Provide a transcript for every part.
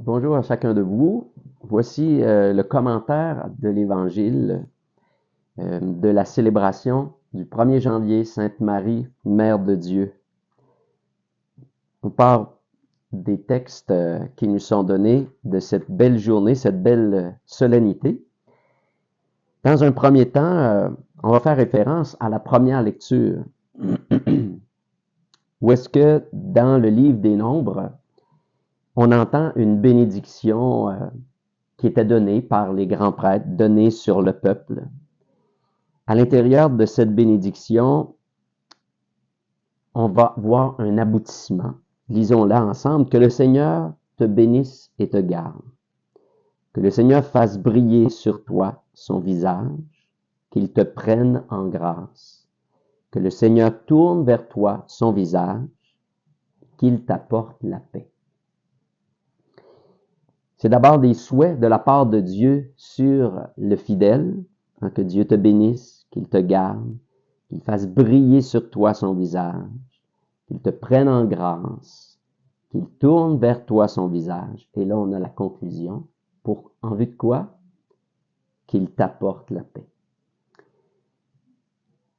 Bonjour à chacun de vous. Voici le commentaire de l'Évangile de la célébration du 1er janvier, Sainte Marie, Mère de Dieu. On part des textes qui nous sont donnés de cette belle journée, cette belle solennité. Dans un premier temps, on va faire référence à la première lecture, où est-ce que dans le livre des Nombres, on entend une bénédiction qui était donnée par les grands prêtres, donnée sur le peuple. À l'intérieur de cette bénédiction, on va voir un aboutissement. Lisons-la ensemble. Que le Seigneur te bénisse et te garde. Que le Seigneur fasse briller sur toi son visage, qu'il te prenne en grâce. Que le Seigneur tourne vers toi son visage, qu'il t'apporte la paix. C'est d'abord des souhaits de la part de Dieu sur le fidèle, que Dieu te bénisse, qu'il te garde, qu'il fasse briller sur toi son visage, qu'il te prenne en grâce, qu'il tourne vers toi son visage. Et là, on a la conclusion. En vue de quoi? Qu'il t'apporte la paix.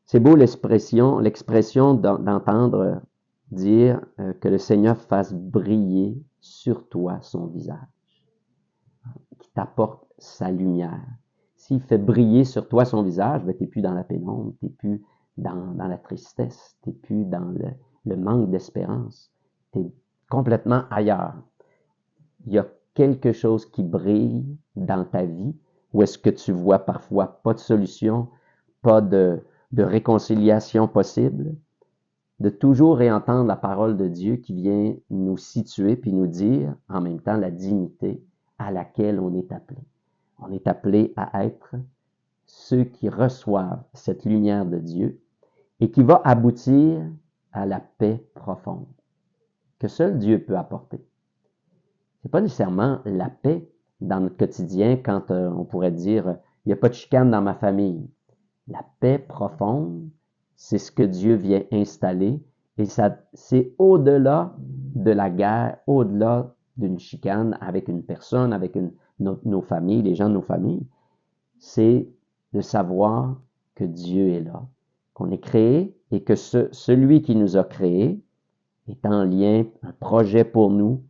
C'est beau l'expression d'entendre dire que le Seigneur fasse briller sur toi son visage, qu'il t'apporte sa lumière. S'il fait briller sur toi son visage, tu n'es plus dans la pénombre, tu n'es plus dans la tristesse, tu n'es plus dans le manque d'espérance. Tu es complètement ailleurs. Il y a quelque chose qui brille dans ta vie, où est-ce que tu vois parfois pas de solution, pas de réconciliation possible, de toujours réentendre la parole de Dieu qui vient nous situer puis nous dire en même temps la dignité à laquelle on est appelé. On est appelé à être ceux qui reçoivent cette lumière de Dieu et qui va aboutir à la paix profonde que seul Dieu peut apporter. C'est pas nécessairement la paix dans notre quotidien quand on pourrait dire il n'y a pas de chicane dans ma famille. La paix profonde, c'est ce que Dieu vient installer et ça, c'est au-delà de la guerre, au-delà d'une chicane avec une personne, avec nos familles, les gens de nos familles. C'est de savoir que Dieu est là, qu'on est créé et que celui qui nous a créés est en lien, un projet pour nous,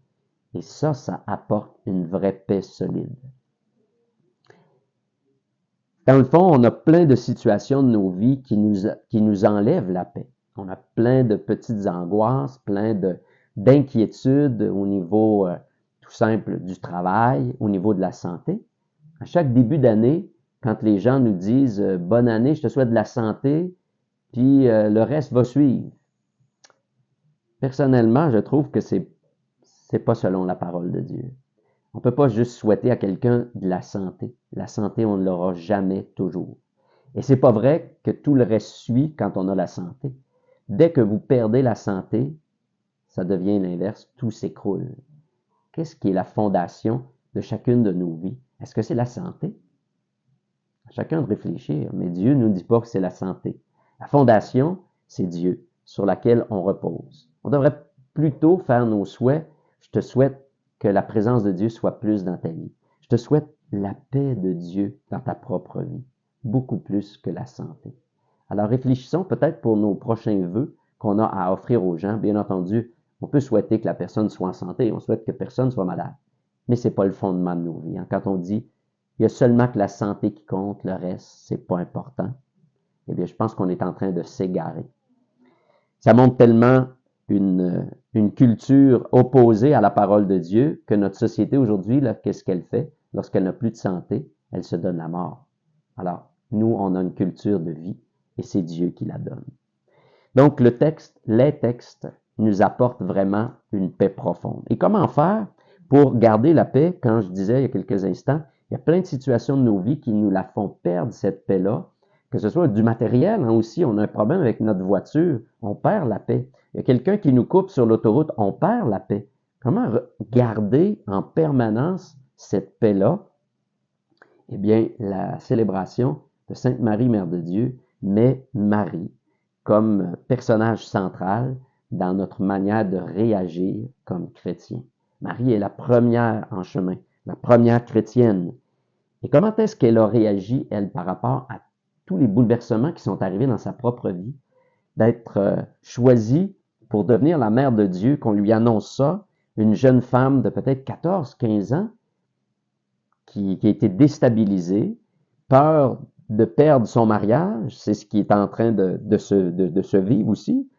et ça apporte une vraie paix solide. Dans le fond, on a plein de situations de nos vies qui nous enlèvent la paix. On a plein de petites angoisses, plein d'inquiétudes au niveau tout simple du travail, au niveau de la santé. À chaque début d'année, quand les gens nous disent « Bonne année, je te souhaite de la santé, puis le reste va suivre ». Personnellement, je trouve que c'est pas selon la parole de Dieu. On ne peut pas juste souhaiter à quelqu'un de la santé. La santé, on ne l'aura jamais toujours. Et c'est pas vrai que tout le reste suit quand on a la santé. Dès que vous perdez la santé, ça devient l'inverse, tout s'écroule. Qu'est-ce qui est la fondation de chacune de nos vies? Est-ce que c'est la santé? À chacun de réfléchir, mais Dieu ne nous dit pas que c'est la santé. La fondation, c'est Dieu, sur laquelle on repose. On devrait plutôt faire nos souhaits. Je te souhaite que la présence de Dieu soit plus dans ta vie. Je te souhaite la paix de Dieu dans ta propre vie, beaucoup plus que la santé. Alors réfléchissons peut-être pour nos prochains vœux qu'on a à offrir aux gens. Bien entendu, on peut souhaiter que la personne soit en santé, on souhaite que personne soit malade. Mais c'est pas le fondement de nos vies. Quand on dit il y a seulement que la santé qui compte, le reste, c'est pas important, eh bien, je pense qu'on est en train de s'égarer. Ça montre tellement une culture opposée à la parole de Dieu que notre société aujourd'hui, là, qu'est-ce qu'elle fait? Lorsqu'elle n'a plus de santé, elle se donne la mort. Alors, nous, on a une culture de vie et c'est Dieu qui la donne. Donc, les textes nous apportent vraiment une paix profonde. Et comment faire pour garder la paix? Quand je disais il y a quelques instants, il y a plein de situations de nos vies qui nous la font perdre, cette paix-là, que ce soit du matériel, aussi, on a un problème avec notre voiture, on perd la paix. Il y a quelqu'un qui nous coupe sur l'autoroute, on perd la paix. Comment garder en permanence cette paix-là? Eh bien, la célébration de Sainte Marie, Mère de Dieu, met Marie comme personnage central dans notre manière de réagir comme chrétiens. Marie est la première en chemin, la première chrétienne. Et comment est-ce qu'elle a réagi, elle, par rapport à tous les bouleversements qui sont arrivés dans sa propre vie, d'être choisie pour devenir la mère de Dieu, qu'on lui annonce ça, une jeune femme de peut-être 14, 15 ans, qui a été déstabilisée, peur de perdre son mariage, c'est ce qui est en train de se vivre aussi.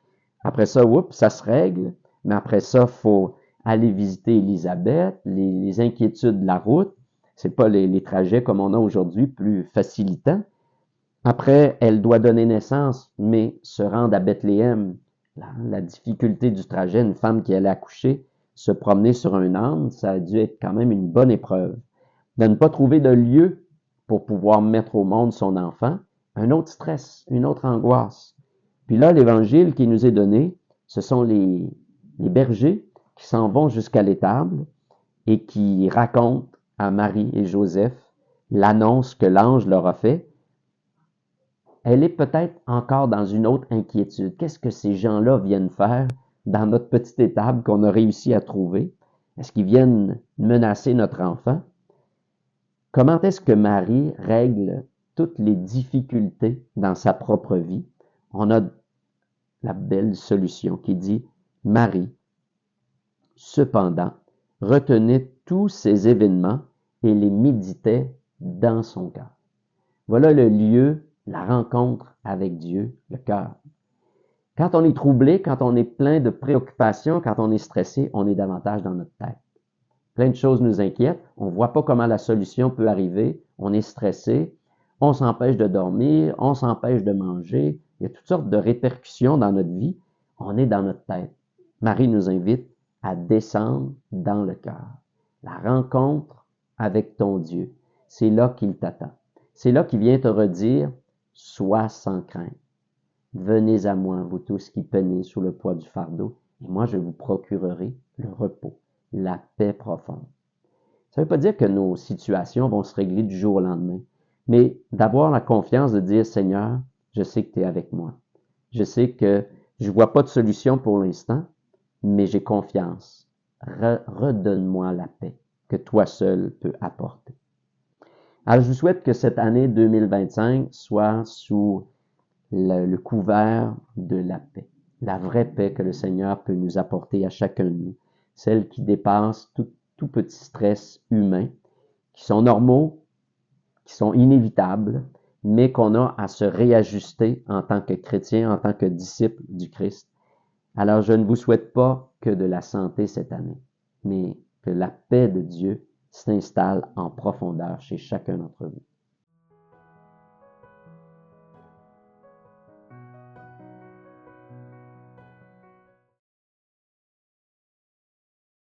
Après ça, oups, ça se règle, mais après ça, il faut aller visiter Élisabeth, les inquiétudes de la route, c'est pas les trajets comme on a aujourd'hui, plus facilitants. Après, elle doit donner naissance, mais se rendre à Bethléem, la difficulté du trajet, une femme qui allait accoucher, se promener sur un âne, ça a dû être quand même une bonne épreuve. De ne pas trouver de lieu pour pouvoir mettre au monde son enfant, un autre stress, une autre angoisse. Puis là, l'évangile qui nous est donné, ce sont les bergers qui s'en vont jusqu'à l'étable et qui racontent à Marie et Joseph l'annonce que l'ange leur a fait. Elle est peut-être encore dans une autre inquiétude. Qu'est-ce que ces gens-là viennent faire dans notre petite étable qu'on a réussi à trouver? Est-ce qu'ils viennent menacer notre enfant? Comment est-ce que Marie règle toutes les difficultés dans sa propre vie? On a la belle solution qui dit « Marie, cependant, retenait tous ces événements et les méditait dans son cœur. » Voilà le lieu, la rencontre avec Dieu, le cœur. Quand on est troublé, quand on est plein de préoccupations, quand on est stressé, on est davantage dans notre tête. Plein de choses nous inquiètent, on ne voit pas comment la solution peut arriver, on est stressé, on s'empêche de dormir, on s'empêche de manger, il y a toutes sortes de répercussions dans notre vie, on est dans notre tête. Marie nous invite à descendre dans le cœur. La rencontre avec ton Dieu, c'est là qu'il t'attend. C'est là qu'il vient te redire, sois sans crainte. Venez à moi, vous tous qui peinez sous le poids du fardeau, et moi je vous procurerai le repos, la paix profonde. Ça ne veut pas dire que nos situations vont se régler du jour au lendemain, mais d'avoir la confiance de dire, Seigneur, je sais que tu es avec moi. Je sais que je ne vois pas de solution pour l'instant, mais j'ai confiance. Redonne-moi la paix que toi seul peux apporter. Alors, je vous souhaite que cette année 2025 soit sous le couvert de la paix. La vraie paix que le Seigneur peut nous apporter à chacun de nous. Celle qui dépasse tout petit stress humain, qui sont normaux, qui sont inévitables, mais qu'on a à se réajuster en tant que chrétien, en tant que disciple du Christ. Alors, je ne vous souhaite pas que de la santé cette année, mais que la paix de Dieu s'installe en profondeur chez chacun d'entre vous.